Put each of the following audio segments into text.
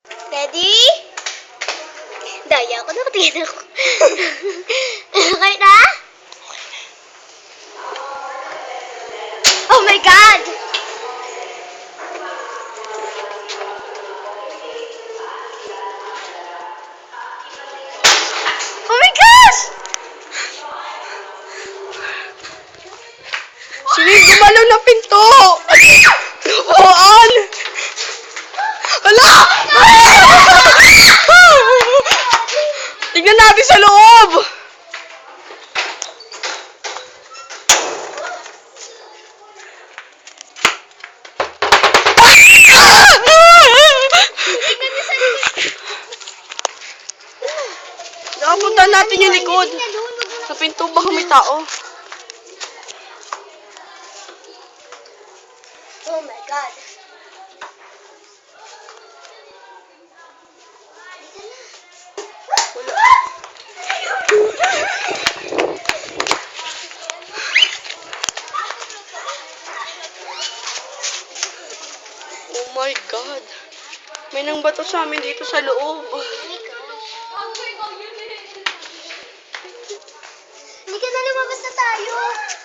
Ready? Daya ako, nakatingin ako. Okay na? Oh my God! Oh my gosh! Sige, gumalaw na pinto! Lupuan! Hala! Tignan natin sa loob! Nakapunta natin yung likod. Sa pinto baka may tao. Oh my God. Oh my God. May nang bato sa amin dito sa loob. Hindi ka na lumabas na tayo.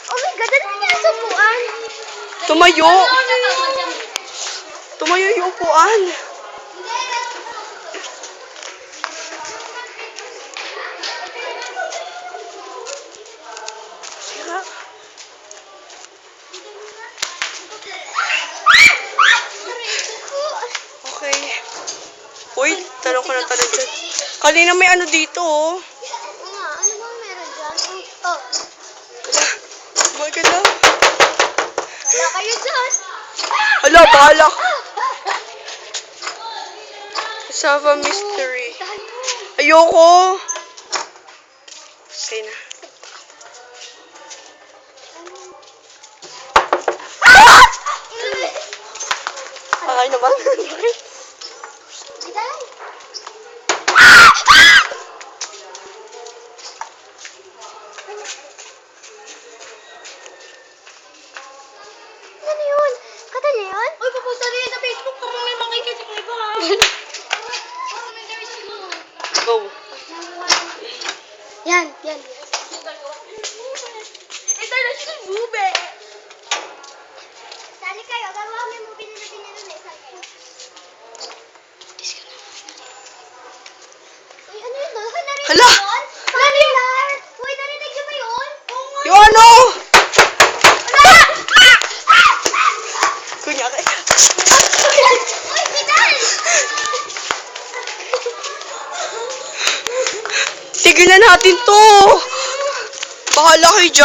Oh my God, ano nangyari sa upuan? Tumayo! Tumayo yung upuan. Sira. Okay. Uy, tanong ko na tanong dyan. Kanina may ano dito, oh. Oo nga, ano bang meron dyan? Oh, Wala. Baga na. wala kayo dyan. Hala, bahala. Sava mystery. Ayoko. Okay na. Okay naman. Bakit? Biday. Ano yun? Kata niya yun? Uy, paposta rin sa Facebook para may makikita ko iba. Go. Yan, yan. International movie. Sali kayo, gagawa kami movie na natin yun eh. Sali kayo. Uy, ano yun? Doon? Narinig Hala! mo yun? Marilar! Uy, narinig niyo ba yun? Yung ano? Kunyari. Uy, Biday! Tigilan natin to. Bahala kayo dyan.